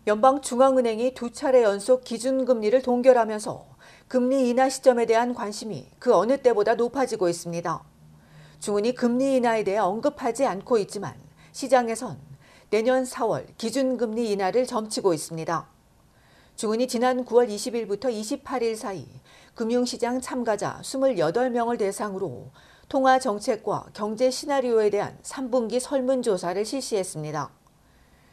연방중앙은행이 두 차례 연속 기준금리를 동결하면서 금리 인하 시점에 대한 관심이 그 어느 때보다 높아지고 있습니다. 중은이 금리 인하에 대해 언급하지 않고 있지만 시장에선 내년 4월 기준금리 인하를 점치고 있습니다. 중은이 지난 9월 20일부터 28일 사이 금융시장 참가자 28명을 대상으로 통화 정책과 경제 시나리오에 대한 3분기 설문조사를 실시했습니다.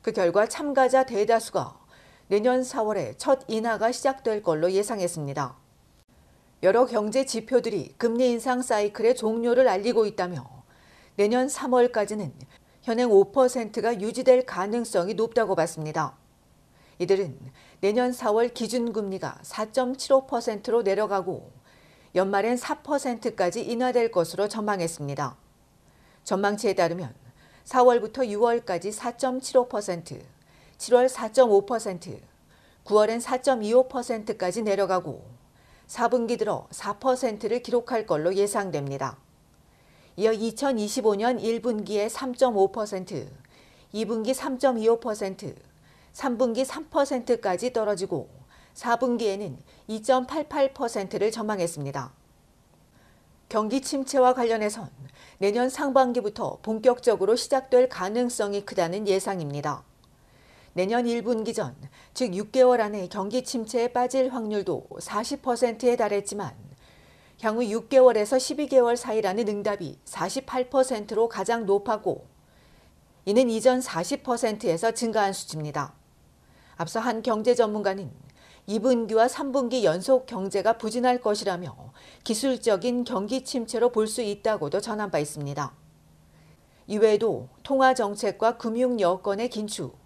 그 결과 참가자 대다수가 내년 4월에 첫 인하가 시작될 걸로 예상했습니다. 여러 경제 지표들이 금리 인상 사이클의 종료를 알리고 있다며 내년 3월까지는 현행 5%가 유지될 가능성이 높다고 봤습니다. 이들은 내년 4월 기준금리가 4.75%로 내려가고 연말엔 4%까지 인하될 것으로 전망했습니다. 전망치에 따르면 4월부터 6월까지 4.75%, 7월 4.5%, 9월엔 4.25%까지 내려가고 4분기 들어 4%를 기록할 걸로 예상됩니다. 이어 2025년 1분기에 3.5%, 2분기 3.25%, 3분기 3%까지 떨어지고 4분기에는 2.88%를 전망했습니다. 경기 침체와 관련해선 내년 상반기부터 본격적으로 시작될 가능성이 크다는 예상입니다. 내년 1분기 전, 즉 6개월 안에 경기 침체에 빠질 확률도 40%에 달했지만 향후 6개월에서 12개월 사이라는 응답이 48%로 가장 높았고 이는 이전 40%에서 증가한 수치입니다. 앞서 한 경제 전문가는 2분기와 3분기 연속 경제가 부진할 것이라며 기술적인 경기 침체로 볼 수 있다고도 전한 바 있습니다. 이외에도 통화 정책과 금융 여건의 긴축,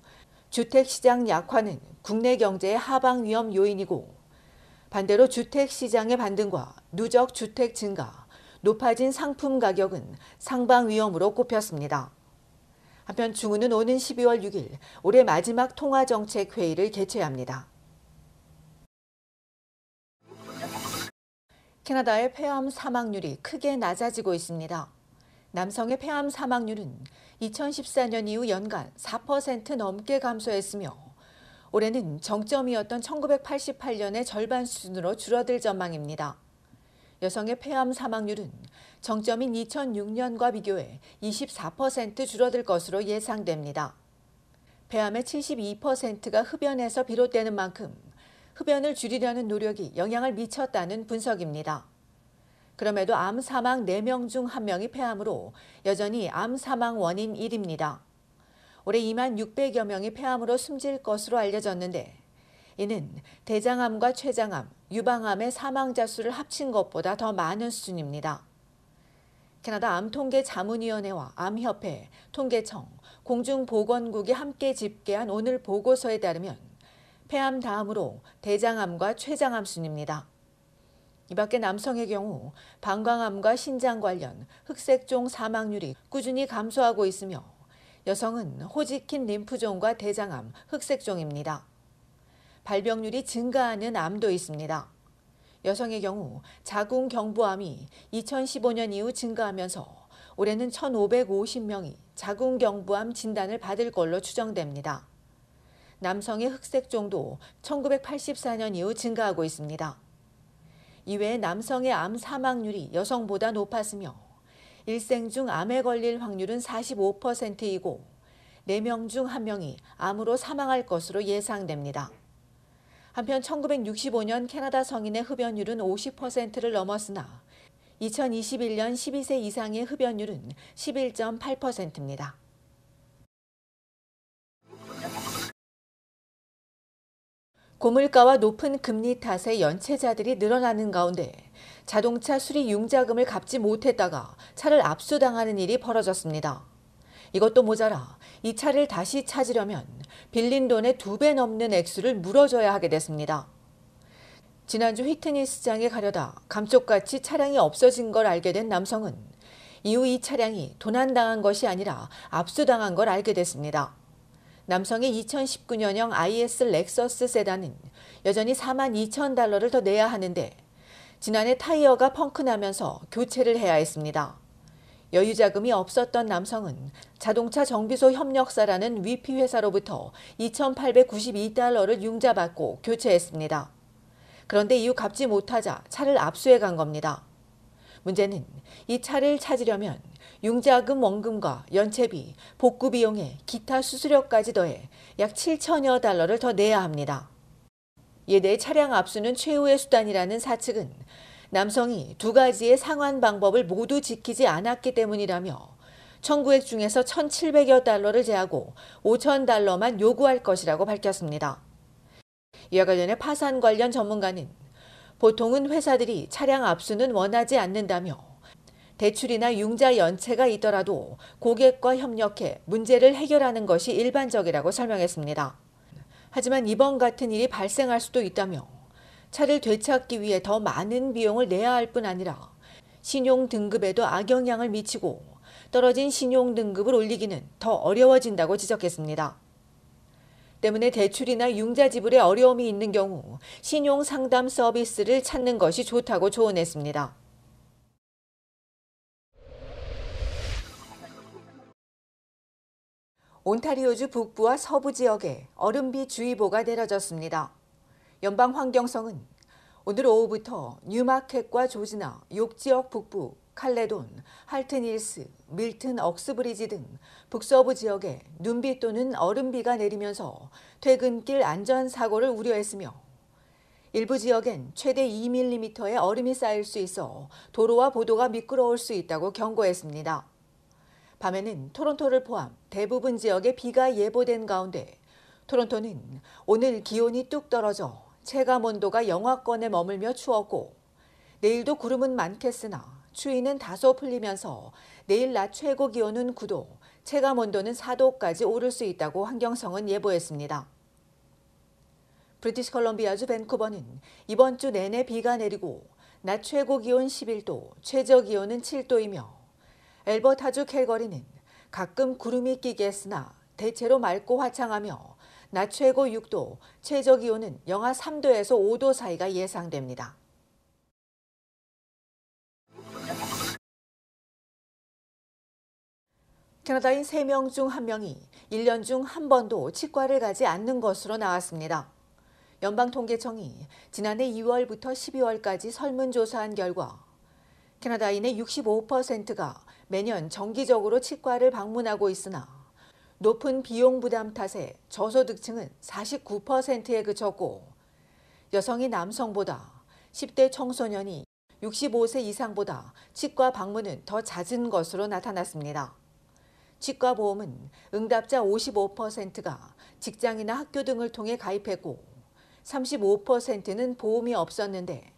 주택시장 약화는 국내 경제의 하방 위험 요인이고 반대로 주택시장의 반등과 누적 주택 증가, 높아진 상품 가격은 상방 위험으로 꼽혔습니다. 한편 중은은 오는 12월 6일 올해 마지막 통화정책 회의를 개최합니다. 캐나다의 폐암 사망률이 크게 낮아지고 있습니다. 남성의 폐암 사망률은 2014년 이후 연간 4% 넘게 감소했으며 올해는 정점이었던 1988년의 절반 수준으로 줄어들 전망입니다. 여성의 폐암 사망률은 정점인 2006년과 비교해 24% 줄어들 것으로 예상됩니다. 폐암의 72%가 흡연에서 비롯되는 만큼 흡연을 줄이려는 노력이 영향을 미쳤다는 분석입니다. 그럼에도 암 사망 4명 중 1명이 폐암으로 여전히 암 사망 원인 1위입니다. 올해 2만 600여 명이 폐암으로 숨질 것으로 알려졌는데 이는 대장암과 췌장암, 유방암의 사망자 수를 합친 것보다 더 많은 수준입니다. 캐나다 암통계자문위원회와 암협회, 통계청, 공중보건국이 함께 집계한 오늘 보고서에 따르면 폐암 다음으로 대장암과 췌장암 순입니다. 이 밖에 남성의 경우 방광암과 신장 관련 흑색종 사망률이 꾸준히 감소하고 있으며 여성은 호지킨 림프종과 대장암, 흑색종입니다. 발병률이 증가하는 암도 있습니다. 여성의 경우 자궁경부암이 2015년 이후 증가하면서 올해는 1,550명이 자궁경부암 진단을 받을 걸로 추정됩니다. 남성의 흑색종도 1984년 이후 증가하고 있습니다. 이외에 남성의 암 사망률이 여성보다 높았으며 일생 중 암에 걸릴 확률은 45%이고 4명 중 1명이 암으로 사망할 것으로 예상됩니다. 한편 1965년 캐나다 성인의 흡연율은 50%를 넘었으나 2021년 12세 이상의 흡연율은 11.8%입니다. 고물가와 높은 금리 탓에 연체자들이 늘어나는 가운데 자동차 수리 융자금을 갚지 못했다가 차를 압수당하는 일이 벌어졌습니다. 이것도 모자라 이 차를 다시 찾으려면 빌린 돈의 2배 넘는 액수를 물어줘야 하게 됐습니다. 지난주 휘트니 시장에 가려다 감쪽같이 차량이 없어진 걸 알게 된 남성은 이후 이 차량이 도난당한 것이 아니라 압수당한 걸 알게 됐습니다. 남성의 2019년형 IS 렉서스 세단은 여전히 $42,000를 더 내야 하는데 지난해 타이어가 펑크나면서 교체를 해야 했습니다. 여유 자금이 없었던 남성은 자동차 정비소 협력사라는 위피 회사로부터 2,892달러를 융자받고 교체했습니다. 그런데 이후 갚지 못하자 차를 압수해 간 겁니다. 문제는 이 차를 찾으려면 융자금 원금과 연체비, 복구 비용에 기타 수수료까지 더해 약 7천여 달러를 더 내야 합니다. 이에 대해 차량 압수는 최후의 수단이라는 사측은 남성이 두 가지의 상환 방법을 모두 지키지 않았기 때문이라며 청구액 중에서 1,700여 달러를 제하고 5천 달러만 요구할 것이라고 밝혔습니다. 이와 관련해 파산 관련 전문가는 보통은 회사들이 차량 압수는 원하지 않는다며 대출이나 융자 연체가 있더라도 고객과 협력해 문제를 해결하는 것이 일반적이라고 설명했습니다. 하지만 이번 같은 일이 발생할 수도 있다며 차를 되찾기 위해 더 많은 비용을 내야 할 뿐 아니라 신용 등급에도 악영향을 미치고 떨어진 신용 등급을 올리기는 더 어려워진다고 지적했습니다. 때문에 대출이나 융자 지불에 어려움이 있는 경우 신용 상담 서비스를 찾는 것이 좋다고 조언했습니다. 온타리오주 북부와 서부 지역에 얼음비 주의보가 내려졌습니다. 연방환경성은 오늘 오후부터 뉴마켓과 조지나 욕 지역 북부, 칼레돈, 할튼힐스, 밀튼 억스브리지 등 북서부 지역에 눈비 또는 얼음비가 내리면서 퇴근길 안전사고를 우려했으며 일부 지역엔 최대 2mm의 얼음이 쌓일 수 있어 도로와 보도가 미끄러울 수 있다고 경고했습니다. 밤에는 토론토를 포함 대부분 지역에 비가 예보된 가운데 토론토는 오늘 기온이 뚝 떨어져 체감온도가 영하권에 머물며 추웠고 내일도 구름은 많겠으나 추위는 다소 풀리면서 내일 낮 최고 기온은 9도, 체감온도는 4도까지 오를 수 있다고 환경성은 예보했습니다. 브리티시 컬럼비아주 밴쿠버는 이번 주 내내 비가 내리고 낮 최고 기온 11도, 최저 기온은 7도이며 엘버타주 캘거리는 가끔 구름이 끼겠으나 대체로 맑고 화창하며 낮 최고 6도, 최저 기온은 영하 3도에서 5도 사이가 예상됩니다. 캐나다인 3명 중 1명이 1년 중 한 번도 치과를 가지 않는 것으로 나왔습니다. 연방통계청이 지난해 2월부터 12월까지 설문조사한 결과 캐나다인의 65%가 매년 정기적으로 치과를 방문하고 있으나 높은 비용 부담 탓에 저소득층은 49%에 그쳤고 여성이 남성보다 10대 청소년이 65세 이상보다 치과 방문은 더 잦은 것으로 나타났습니다. 치과 보험은 응답자 55%가 직장이나 학교 등을 통해 가입했고 35%는 보험이 없었는데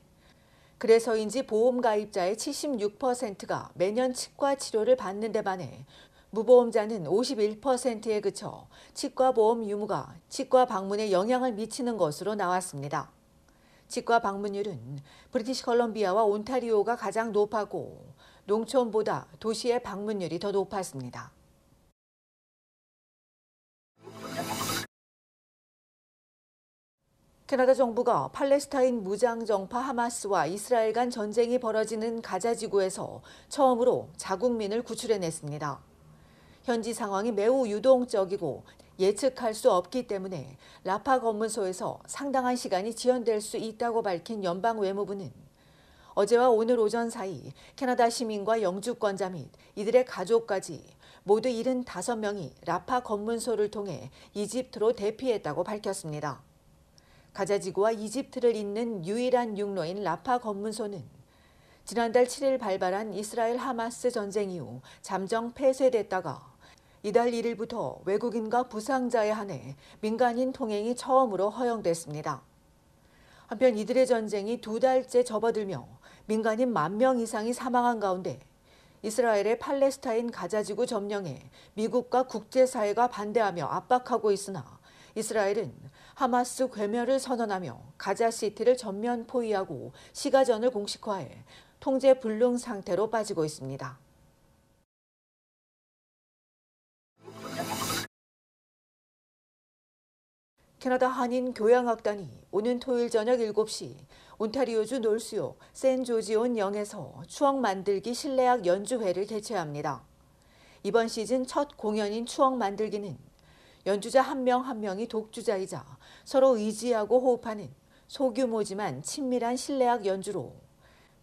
그래서인지 보험 가입자의 76%가 매년 치과 치료를 받는 데 반해 무보험자는 51%에 그쳐 치과 보험 유무가 치과 방문에 영향을 미치는 것으로 나왔습니다. 치과 방문율은 브리티시 컬럼비아와 온타리오가 가장 높았고 농촌보다 도시의 방문율이 더 높았습니다. 캐나다 정부가 팔레스타인 무장정파 하마스와 이스라엘 간 전쟁이 벌어지는 가자 지구에서 처음으로 자국민을 구출해냈습니다. 현지 상황이 매우 유동적이고 예측할 수 없기 때문에 라파 검문소에서 상당한 시간이 지연될 수 있다고 밝힌 연방 외무부는 어제와 오늘 오전 사이 캐나다 시민과 영주권자 및 이들의 가족까지 모두 75명이 라파 검문소를 통해 이집트로 대피했다고 밝혔습니다. 가자지구와 이집트를 잇는 유일한 육로인 라파 검문소는 지난달 7일 발발한 이스라엘 하마스 전쟁 이후 잠정 폐쇄됐다가 이달 1일부터 외국인과 부상자에 한해 민간인 통행이 처음으로 허용됐습니다. 한편 이들의 전쟁이 2달째 접어들며 민간인 10,000명 이상이 사망한 가운데 이스라엘의 팔레스타인 가자지구 점령에 미국과 국제사회가 반대하며 압박하고 있으나 이스라엘은 하마스 괴멸을 선언하며 가자시티를 전면 포위하고 시가전을 공식화해 통제 불능 상태로 빠지고 있습니다. 캐나다 한인 교향악단이 오는 토요일 저녁 7시 온타리오주 놀수욕 센조지온 영에서 추억 만들기 실내악 연주회를 개최합니다. 이번 시즌 첫 공연인 추억 만들기는 연주자 한 명 한 명이 독주자이자 서로 의지하고 호흡하는 소규모지만 친밀한 실내악 연주로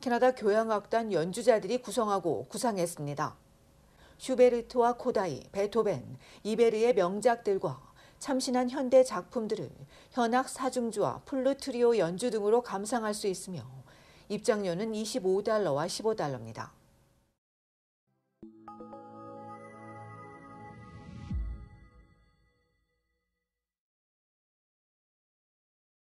캐나다 교향악단 연주자들이 구성하고 구상했습니다. 슈베르트와 코다이, 베토벤, 이베르의 명작들과 참신한 현대 작품들을 현악 사중주와 플루트리오 연주 등으로 감상할 수 있으며 입장료는 $25와 $15입니다.